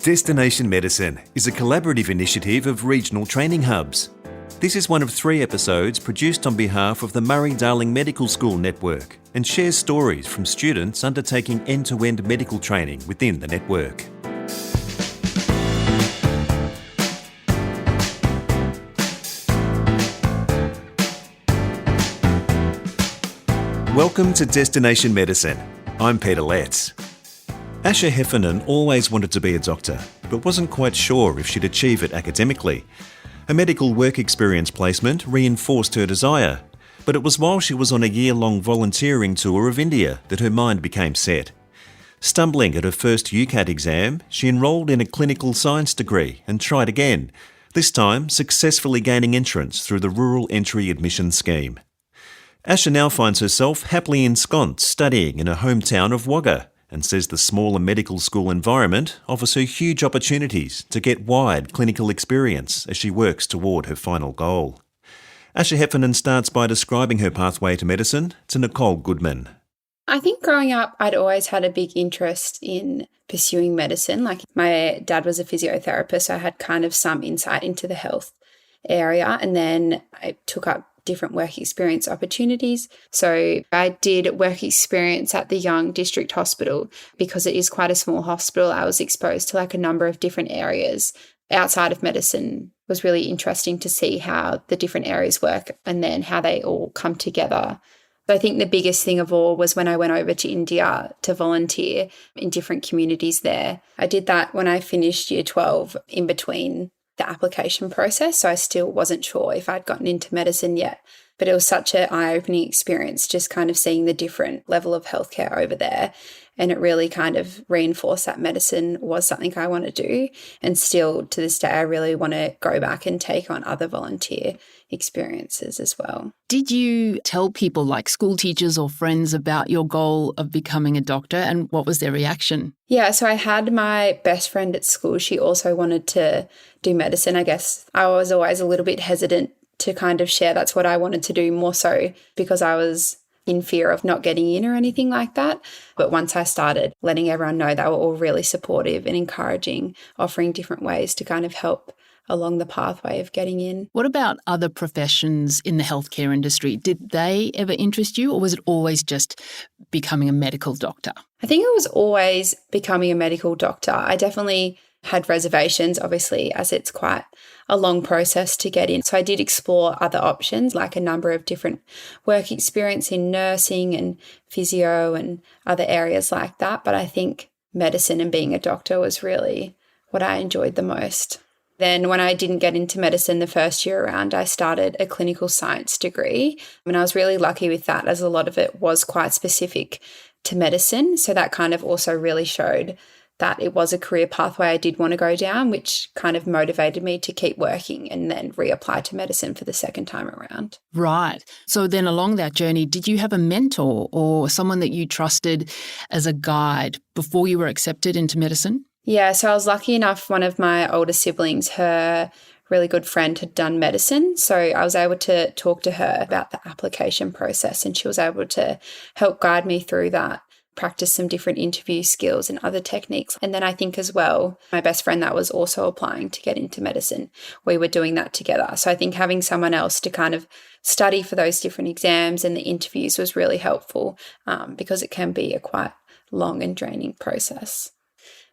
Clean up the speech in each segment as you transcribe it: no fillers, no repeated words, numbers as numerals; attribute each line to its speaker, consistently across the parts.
Speaker 1: Destination Medicine is a collaborative initiative of regional training hubs. This is one of 3 episodes produced on behalf of the Murray-Darling Medical School network and shares stories from students undertaking end-to-end medical training within the network. Welcome to Destination Medicine. I'm Peter Letts. Asha Heffernan always wanted to be a doctor, but wasn't quite sure if she'd achieve it academically. A medical work experience placement reinforced her desire, but it was while she was on a year-long volunteering tour of India that her mind became set. Stumbling at her first UCAT exam, she enrolled in a clinical science degree and tried again, this time successfully gaining entrance through the Rural Entry Admission Scheme. Asha now finds herself happily ensconced studying in her hometown of Wagga, and says the smaller medical school environment offers her huge opportunities to get wide clinical experience as she works toward her final goal. Asha Heffernan starts by describing her pathway to medicine to Nicole Goodman.
Speaker 2: I think growing up, I'd always had a big interest in pursuing medicine. Like my dad was a physiotherapist, so I had kind of some insight into the health area. And then I took up different work experience opportunities. So I did work experience at the Young District Hospital. Because it is quite a small hospital, I was exposed to like a number of different areas outside of medicine. It was really interesting to see how the different areas work and then how they all come together. I think the biggest thing of all was when I went over to India to volunteer in different communities there. I did that when I finished year 12 in between the application process. So I still wasn't sure if I'd gotten into medicine yet. But it was such an eye-opening experience just kind of seeing the different level of healthcare over there. And it really kind of reinforced that medicine was something I want to do. And still to this day, I really want to go back and take on other volunteer experiences as well.
Speaker 3: Did you tell people like school teachers or friends about your goal of becoming a doctor, and what was their reaction?
Speaker 2: Yeah, so I had my best friend at school. She also wanted to do medicine. I guess I was always a little bit hesitant to kind of share that's what I wanted to do, more so because I was in fear of not getting in or anything like that. But once I started letting everyone know, they were all really supportive and encouraging, offering different ways to kind of help along the pathway of getting in.
Speaker 3: What about other professions in the healthcare industry? Did they ever interest you, or was it always just becoming a medical doctor?
Speaker 2: I think it was always becoming a medical doctor. I definitely had reservations, obviously, as it's quite a long process to get in. So I did explore other options, like a number of different work experience in nursing and physio and other areas like that. But I think medicine and being a doctor was really what I enjoyed the most. Then when I didn't get into medicine the first year around, I started a clinical science degree. And I was really lucky with that, as a lot of it was quite specific to medicine. So that kind of also really showed that it was a career pathway I did want to go down, which kind of motivated me to keep working and then reapply to medicine for the second time around.
Speaker 3: Right. So then along that journey, did you have a mentor or someone that you trusted as a guide before you were accepted into medicine?
Speaker 2: Yeah, so I was lucky enough, one of my older siblings, her really good friend had done medicine. So I was able to talk to her about the application process, and she was able to help guide me through that, practice some different interview skills and other techniques. And then I think as well, my best friend that was also applying to get into medicine, we were doing that together. So I think having someone else to kind of study for those different exams and the interviews was really helpful, because it can be a quite long and draining process.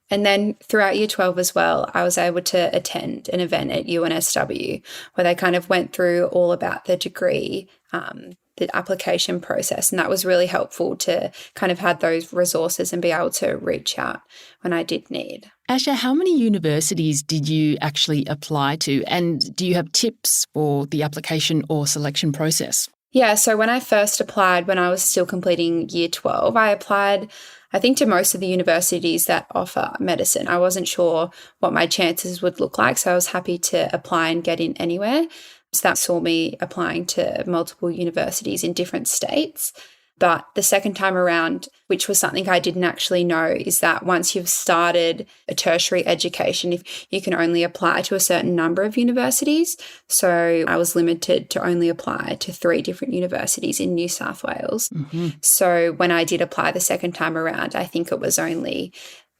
Speaker 2: And then throughout year 12 as well, I was able to attend an event at UNSW where they kind of went through all about the degree, the application process. And that was really helpful to kind of have those resources and be able to reach out when I did need.
Speaker 3: Asha, how many universities did you actually apply to? And do you have tips for the application or selection process?
Speaker 2: Yeah, so when I first applied, when I was still completing year 12, I applied, I think, to most of the universities that offer medicine. I wasn't sure what my chances would look like, so I was happy to apply and get in anywhere. So that saw me applying to multiple universities in different states. But the second time around, which was something I didn't actually know, is that once you've started a tertiary education, if you can only apply to a certain number of universities. So I was limited to only apply to 3 different universities in New South Wales. Mm-hmm. So when I did apply the second time around, I think it was only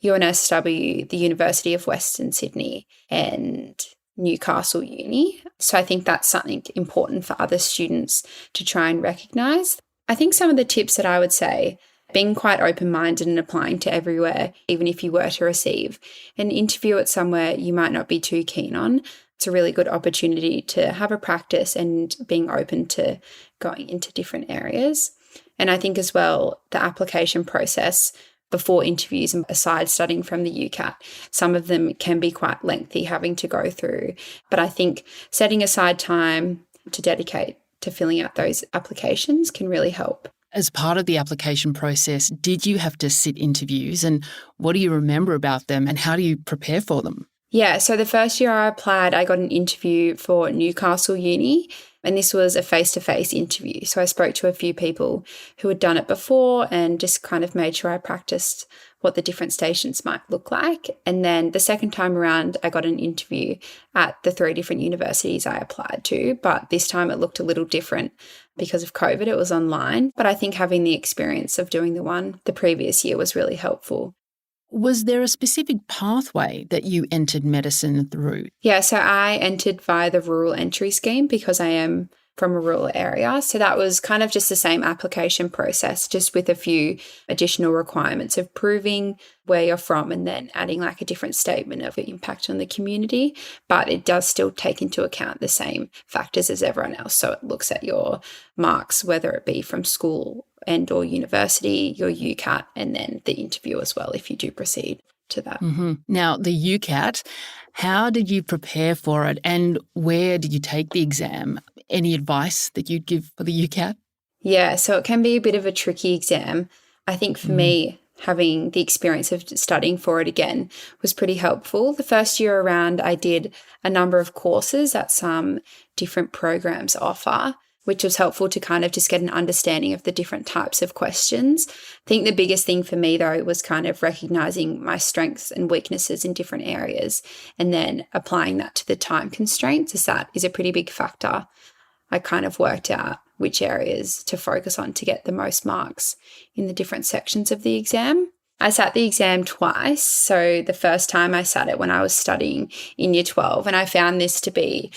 Speaker 2: UNSW, the University of Western Sydney, and Newcastle Uni. So I think that's something important for other students to try and recognise. I think some of the tips that I would say, being quite open-minded and applying to everywhere, even if you were to receive an interview at somewhere you might not be too keen on. It's a really good opportunity to have a practice and being open to going into different areas. And I think as well, the application process before interviews and aside studying from the UCAT, some of them can be quite lengthy having to go through. But I think setting aside time to dedicate to filling out those applications can really help.
Speaker 3: As part of the application process, did you have to sit interviews, and what do you remember about them and how do you prepare for them?
Speaker 2: Yeah, so the first year I applied, I got an interview for Newcastle Uni, and this was a face-to-face interview. So I spoke to a few people who had done it before and just kind of made sure I practiced what the different stations might look like. And then the second time around, I got an interview at the 3 different universities I applied to, but this time it looked a little different because of COVID. It was online, but I think having the experience of doing the one the previous year was really helpful.
Speaker 3: Was there a specific pathway that you entered medicine through?
Speaker 2: Yeah, so I entered via the rural entry scheme because I am from a rural area. So that was kind of just the same application process, just with a few additional requirements of proving where you're from and then adding like a different statement of the impact on the community. But it does still take into account the same factors as everyone else. So it looks at your marks, whether it be from school and or university, your UCAT, and then the interview as well if you do proceed to that.
Speaker 3: Mm-hmm. Now, the UCAT, how did you prepare for it and where did you take the exam? Any advice that you'd give for the UCAT?
Speaker 2: Yeah, so it can be a bit of a tricky exam. I think for me, having the experience of studying for it again was pretty helpful. The first year around, I did a number of courses that some different programs offer, which was helpful to kind of just get an understanding of the different types of questions. I think the biggest thing for me, though, was kind of recognizing my strengths and weaknesses in different areas and then applying that to the time constraints, as that is a pretty big factor. I kind of worked out which areas to focus on to get the most marks in the different sections of the exam. I sat the exam twice. So the first time I sat it when I was studying in year 12, and I found this to be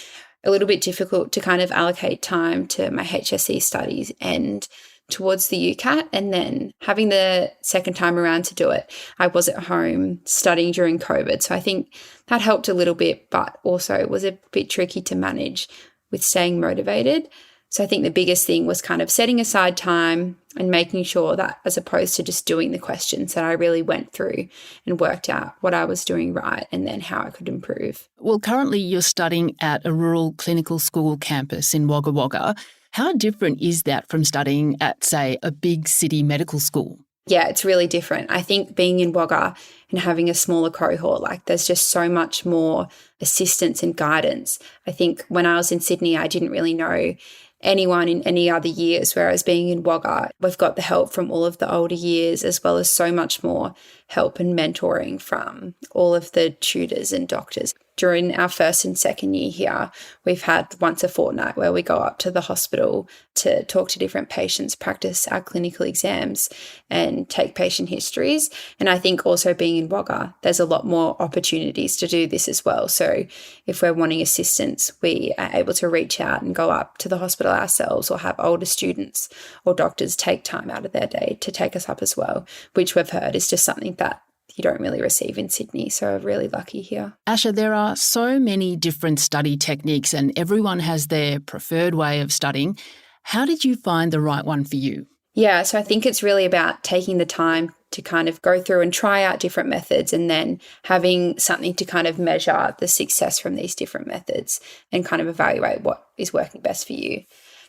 Speaker 2: a little bit difficult to kind of allocate time to my HSC studies and towards the UCAT. And then having the second time around to do it, I was at home studying during COVID. So I think that helped a little bit, but also was a bit tricky to manage with staying motivated. So I think the biggest thing was kind of setting aside time and making sure that, as opposed to just doing the questions, that I really went through and worked out what I was doing right and then how I could improve.
Speaker 3: Well, currently you're studying at a rural clinical school campus in Wagga Wagga. How different is that from studying at, say, a big city medical school?
Speaker 2: Yeah, it's really different. I think being in Wagga and having a smaller cohort, like there's just so much more assistance and guidance. I think when I was in Sydney, I didn't really know anyone in any other years, whereas being in Wagga, we've got the help from all of the older years, as well as so much more help and mentoring from all of the tutors and doctors. During our first and second year here, we've had once a fortnight where we go up to the hospital to talk to different patients, practice our clinical exams and take patient histories. And I think also being in Wagga, there's a lot more opportunities to do this as well. So if we're wanting assistance, we are able to reach out and go up to the hospital ourselves, or have older students or doctors take time out of their day to take us up as well, which we've heard is just something that you don't really receive in Sydney. So we're really lucky here.
Speaker 3: Asha, there are so many different study techniques and everyone has their preferred way of studying. How did you find the right one for you?
Speaker 2: Yeah, so I think it's really about taking the time to kind of go through and try out different methods and then having something to kind of measure the success from these different methods and kind of evaluate what is working best for you.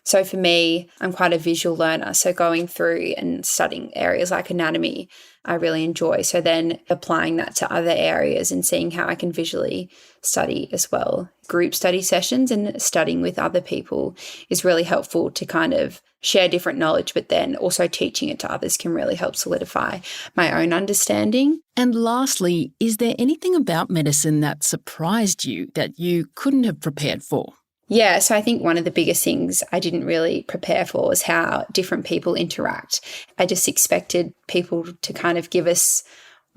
Speaker 2: So for me, I'm quite a visual learner. So going through and studying areas like anatomy, I really enjoy. So then applying that to other areas and seeing how I can visually study as well. Group study sessions and studying with other people is really helpful to kind of share different knowledge, but then also teaching it to others can really help solidify my own understanding.
Speaker 3: And lastly, is there anything about medicine that surprised you that you couldn't have prepared for?
Speaker 2: Yeah, so I think one of the biggest things I didn't really prepare for was how different people interact. I just expected people to kind of give us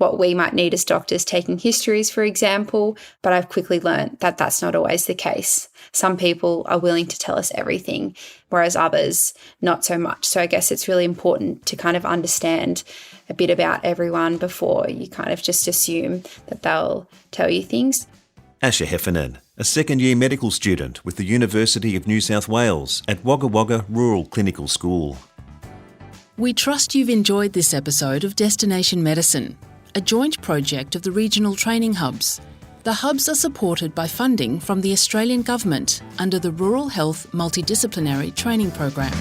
Speaker 2: what we might need as doctors, taking histories, for example, but I've quickly learned that that's not always the case. Some people are willing to tell us everything, whereas others not so much. So I guess it's really important to kind of understand a bit about everyone before you kind of just assume that they'll tell you things.
Speaker 1: Asha Heffernan, a second-year medical student with the University of New South Wales at Wagga Wagga Rural Clinical School.
Speaker 3: We trust you've enjoyed this episode of Destination Medicine, a joint project of the regional training hubs. The hubs are supported by funding from the Australian Government under the Rural Health Multidisciplinary Training Program.